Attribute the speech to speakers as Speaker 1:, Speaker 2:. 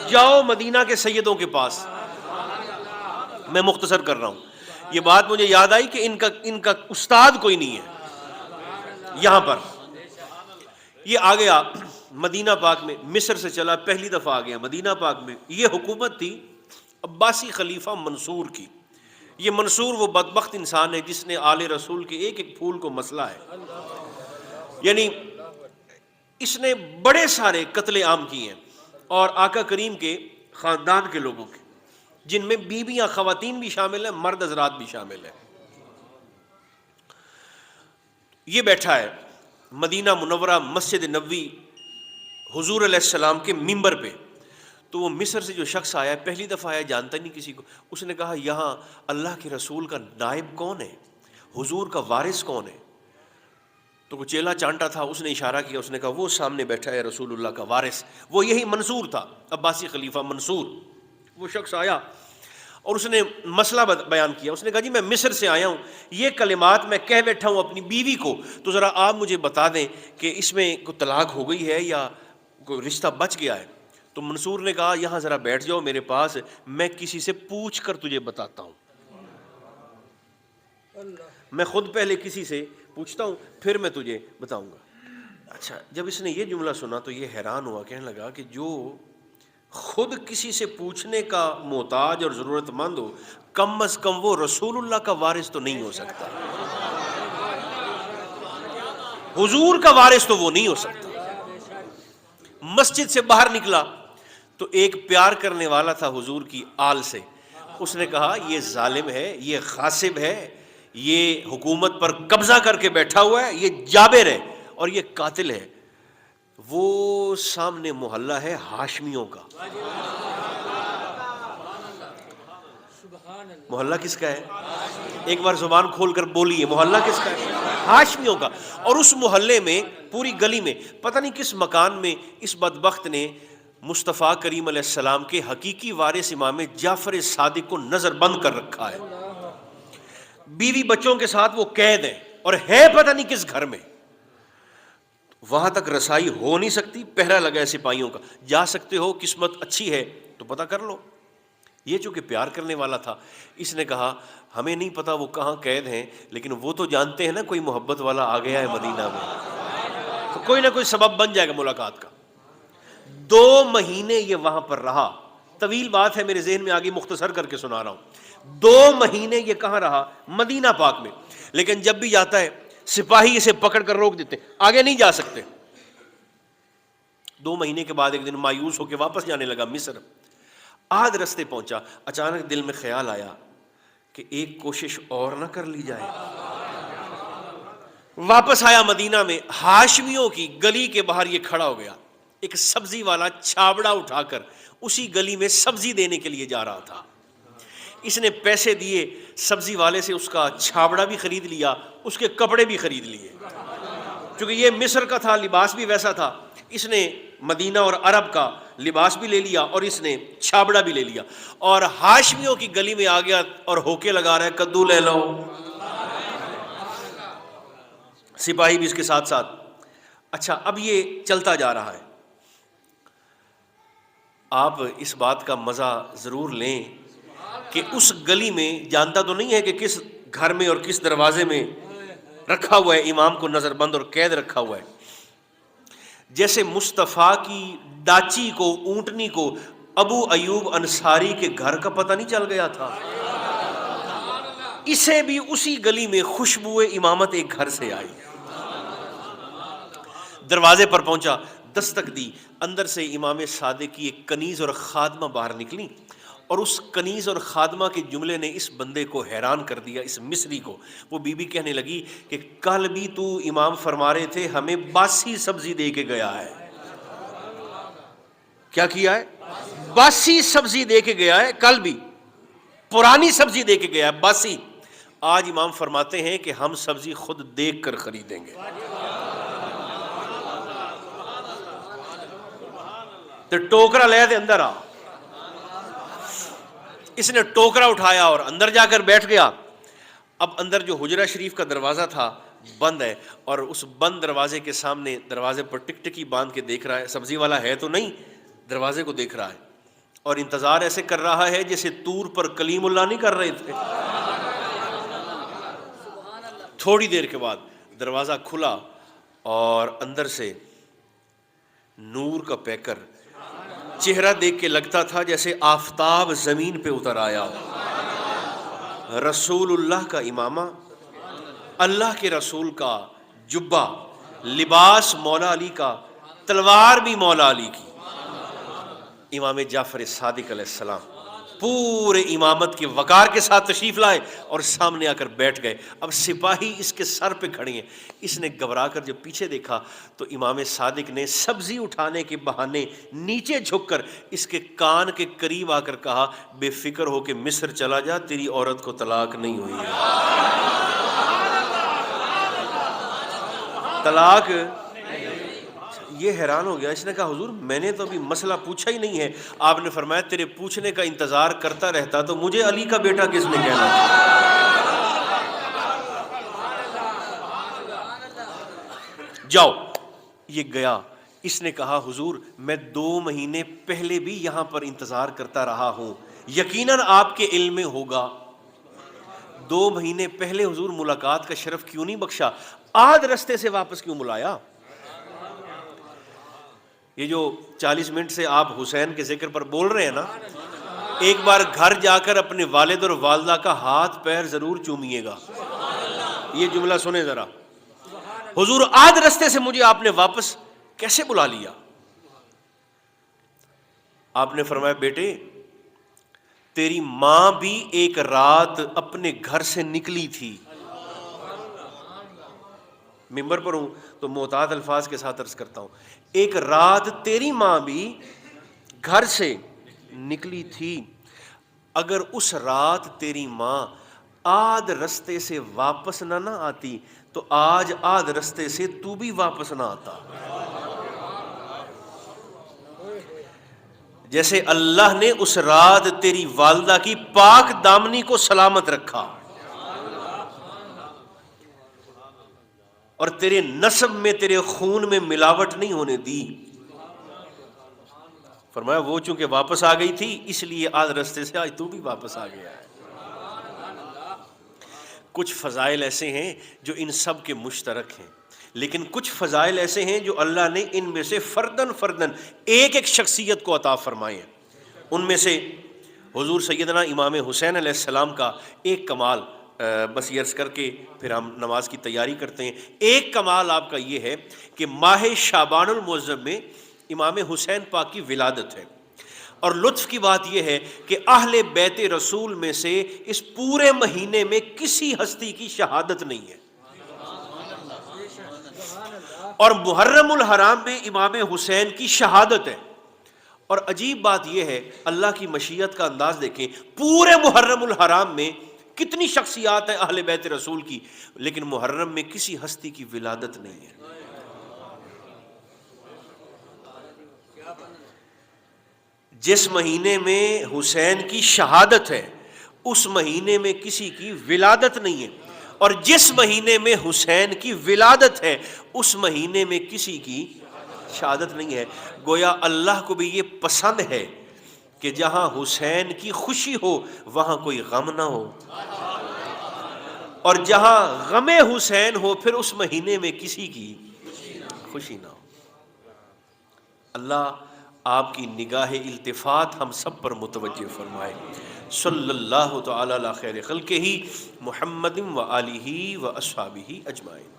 Speaker 1: جاؤ مدینہ کے سیدوں کے پاس. میں مختصر کر رہا ہوں. یہ بات مجھے یاد آئی کہ ان کا استاد کوئی نہیں ہے یہاں پر. یہ آ گیا مدینہ پاک میں، مصر سے چلا، پہلی دفعہ آ گیا مدینہ پاک میں. یہ حکومت تھی عباسی خلیفہ منصور کی. یہ منصور وہ بدبخت انسان ہے جس نے آل رسول کے ایک ایک پھول کو مسلا ہے. یعنی اس نے بڑے سارے قتل عام کیے ہیں، اور آقا کریم کے خاندان کے لوگوں کے، جن میں بیویاں، خواتین بھی شامل ہیں، مرد حضرات بھی شامل ہیں. یہ بیٹھا ہے مدینہ منورہ مسجد نبوی حضور علیہ السلام کے ممبر پہ. تو وہ مصر سے جو شخص آیا ہے، پہلی دفعہ آیا، جانتا نہیں کسی کو. اس نے کہا یہاں اللہ کے رسول کا نائب کون ہے، حضور کا وارث کون ہے؟ تو وہ چیلا چانٹا تھا، اس نے اشارہ کیا، اس نے کہا وہ سامنے بیٹھا ہے رسول اللہ کا وارث. وہ یہی منصور تھا، عباسی خلیفہ منصور. وہ شخص آیا اور اس نے مسئلہ بیان کیا. اس نے کہا جی میں مصر سے آیا ہوں، یہ کلمات میں کہہ بیٹھا ہوں اپنی بیوی کو، تو ذرا آپ مجھے بتا دیں کہ اس میں کوئی طلاق ہو گئی ہے یا کوئی رشتہ بچ گیا ہے. تو منصور نے کہا یہاں ذرا بیٹھ جاؤ میرے پاس، میں کسی سے پوچھ کر تجھے بتاتا ہوں. میں خود پہلے کسی سے پوچھتا ہوں پھر میں تجھے بتاؤں گا. اچھا، جب اس نے یہ جملہ سنا تو یہ حیران ہوا، کہنے لگا کہ جو خود کسی سے پوچھنے کا محتاج اور ضرورت مند ہو، کم از کم وہ رسول اللہ کا وارث تو نہیں ہو سکتا. حضور کا وارث تو وہ نہیں ہو سکتا. مسجد سے باہر نکلا تو ایک پیار کرنے والا تھا حضور کی آل سے. اس نے کہا یہ ظالم ہے، یہ غاصب ہے، یہ حکومت پر قبضہ کر کے بیٹھا ہوا ہے، یہ جابر ہے اور یہ قاتل ہے. وہ سامنے محلہ ہے ہاشمیوں کا. محلہ کس کا ہے؟ ایک بار زبان کھول کر بولیے، محلہ کس کا ہے؟ ہاشمیوں کا. اور اس محلے میں، پوری گلی میں، پتہ نہیں کس مکان میں اس بدبخت نے مصطفیٰ کریم علیہ السلام کے حقیقی وارث امام جعفر صادق کو نظر بند کر رکھا ہے. بیوی بچوں کے ساتھ وہ قید ہے اور ہے پتہ نہیں کس گھر میں. وہاں تک رسائی ہو نہیں سکتی، پہرا لگا ہے سپاہیوں کا. جا سکتے ہو، قسمت اچھی ہے تو پتہ کر لو. یہ چونکہ پیار کرنے والا تھا، اس نے کہا ہمیں نہیں پتا وہ کہاں قید ہیں، لیکن وہ تو جانتے ہیں نا کوئی محبت والا آ گیا ہے مدینہ میں، تو کوئی نہ کوئی سبب بن جائے گا ملاقات کا. 2 مہینے یہ وہاں پر رہا. طویل بات ہے، میرے ذہن میں آگے مختصر کر کے سنا رہا ہوں. 2 مہینے یہ کہاں رہا؟ مدینہ پاک میں. لیکن جب بھی جاتا ہے سپاہی اسے پکڑ کر روک دیتے، آگے نہیں جا سکتے. 2 مہینے کے بعد ایک دن مایوس ہو کے واپس جانے لگا مصر. آدھ رستے پہنچا، اچانک دل میں خیال آیا کہ ایک کوشش اور نہ کر لی جائے. واپس آیا مدینہ میں، ہاشمیوں کی گلی کے باہر یہ کھڑا ہو گیا. ایک سبزی والا چھابڑا اٹھا کر اسی گلی میں سبزی دینے کے لیے جا رہا تھا. اس نے پیسے دیے سبزی والے سے، اس کا چھابڑا بھی خرید لیا، اس کے کپڑے بھی خرید لیے. چونکہ یہ مصر کا تھا، لباس بھی ویسا تھا، اس نے مدینہ اور عرب کا لباس بھی لے لیا اور اس نے چھابڑا بھی لے لیا. اور ہاشمیوں کی گلی میں آ گیا اور ہوکے لگا رہا ہے کدو لے لو. سپاہی بھی اس کے ساتھ ساتھ. اچھا، اب یہ چلتا جا رہا ہے. آپ اس بات کا مزہ ضرور لیں کہ اس گلی میں، جانتا تو نہیں ہے کہ کس گھر میں اور کس دروازے میں رکھا ہوا ہے امام کو نظر بند اور قید رکھا ہوا ہے. جیسے مصطفیٰ کی ڈاچی کو، اونٹنی کو ابو ایوب انصاری کے گھر کا پتہ نہیں چل گیا تھا، اسے بھی اسی گلی میں خوشبو امامت ایک گھر سے آئی. دروازے پر پہنچا، دستک دی، اندر سے امام صادق کی ایک کنیز اور خادمہ باہر نکلی. اور اس کنیز اور خادمہ کے جملے نے اس بندے کو حیران کر دیا، اس مصری کو. وہ بی بی کہنے لگی کہ کل بھی تو امام فرما رہے تھے ہمیں باسی سبزی دے کے گیا ہے. کیا کیا ہے؟ باسی سبزی دے کے گیا ہے. کل بھی پرانی سبزی دے کے گیا ہے، باسی. آج امام فرماتے ہیں کہ ہم سبزی خود دیکھ کر خریدیں گے. تو ٹوکرا لے دے اندر آ. اس نے ٹوکرا اٹھایا اور اندر جا کر بیٹھ گیا. اب اندر جو حجرہ شریف کا دروازہ تھا بند ہے، اور اس بند دروازے کے سامنے دروازے پر ٹک ٹکی باندھ کے دیکھ رہا ہے. سبزی والا ہے تو نہیں، دروازے کو دیکھ رہا ہے. اور انتظار ایسے کر رہا ہے جیسے طور پر کلیم اللہ نہیں کر رہے تھے۔ تھوڑی دیر کے بعد دروازہ کھلا اور اندر سے نور کا پیکر، چہرہ دیکھ کے لگتا تھا جیسے آفتاب زمین پہ اتر آیا۔ رسول اللہ کا امامہ، اللہ کے رسول کا جبہ، لباس مولا علی کا، تلوار بھی مولا علی کی۔ امام جعفر صادق علیہ السلام پورے امامت کے وقار کے ساتھ تشریف لائے اور سامنے آ کر بیٹھ گئے۔ اب سپاہی اس کے سر پہ کھڑے ہیں۔ اس نے گھبرا کر جب پیچھے دیکھا تو امام صادق نے سبزی اٹھانے کے بہانے نیچے جھک کر اس کے کان کے قریب آ کر کہا، بے فکر ہو کے مصر چلا جا، تیری عورت کو طلاق نہیں ہوئی ہے۔ طلاق۔ یہ حیران ہو گیا، اس نے کہا حضور میں نے تو ابھی مسئلہ پوچھا ہی نہیں ہے۔ آپ نے فرمایا تیرے پوچھنے کا انتظار کرتا رہتا تو مجھے علی کا بیٹا کس نے کہنا تھا۔ جاؤ۔ یہ گیا، اس نے کہا حضور میں 2 مہینے پہلے بھی یہاں پر انتظار کرتا رہا ہوں، یقیناً آپ کے علم میں ہوگا۔ 2 مہینے پہلے حضور ملاقات کا شرف کیوں نہیں بخشا؟ آدھ رستے سے واپس کیوں بلایا؟ یہ جو 40 منٹ سے آپ حسین کے ذکر پر بول رہے ہیں نا، ایک بار گھر جا کر اپنے والد اور والدہ کا ہاتھ پیر ضرور چومیے گا۔ یہ جملہ سنیں ذرا، حضور آدھ رستے سے مجھے آپ نے واپس کیسے بلا لیا؟ آپ نے فرمایا بیٹے تیری ماں بھی ایک رات اپنے گھر سے نکلی تھی۔ ممبر پر ہوں تو محتاط الفاظ کے ساتھ عرض کرتا ہوں، ایک رات تیری ماں بھی گھر سے نکلی تھی، اگر اس رات تیری ماں آدھ رستے سے واپس نہ آتی تو آج آدھ رستے سے تو بھی واپس نہ آتا۔ جیسے اللہ نے اس رات تیری والدہ کی پاک دامنی کو سلامت رکھا اور تیرے نسب میں تیرے خون میں ملاوٹ نہیں ہونے دی، فرمایا وہ چونکہ واپس آ گئی تھی اس لیے آدھ رستے سے آج تو بھی واپس آ گیا ہے۔ کچھ فضائل ایسے ہیں جو ان سب کے مشترک ہیں، لیکن کچھ فضائل ایسے ہیں جو اللہ نے ان میں سے فردن ایک ایک شخصیت کو عطا فرمائے ہیں۔ ان میں سے حضور سیدنا امام حسین علیہ السلام کا ایک کمال، بس یہ عرض کر کے پھر ہم نماز کی تیاری کرتے ہیں، ایک کمال آپ کا یہ ہے کہ ماہ شعبان المعظم میں امام حسین پاک کی ولادت ہے، اور لطف کی بات یہ ہے کہ اہل بیت رسول میں سے اس پورے مہینے میں کسی ہستی کی شہادت نہیں ہے، اور محرم الحرام میں امام حسین کی شہادت ہے۔ اور عجیب بات یہ ہے، اللہ کی مشیت کا انداز دیکھیں، پورے محرم الحرام میں کتنی شخصیات ہیں اہل بیت رسول کی، لیکن محرم میں کسی ہستی کی ولادت نہیں ہے۔ جس مہینے میں حسین کی شہادت ہے اس مہینے میں کسی کی ولادت نہیں ہے، اور جس مہینے میں حسین کی ولادت ہے اس مہینے میں کسی کی شہادت نہیں ہے۔ گویا اللہ کو بھی یہ پسند ہے کہ جہاں حسین کی خوشی ہو وہاں کوئی غم نہ ہو، اور جہاں غم حسین ہو پھر اس مہینے میں کسی کی خوشی نہ ہو۔ اللہ آپ کی نگاہ التفات ہم سب پر متوجہ فرمائے۔ صلی اللہ تعالی علی خیر خلقہ محمد و آلہ و اصحابہ اجمعین۔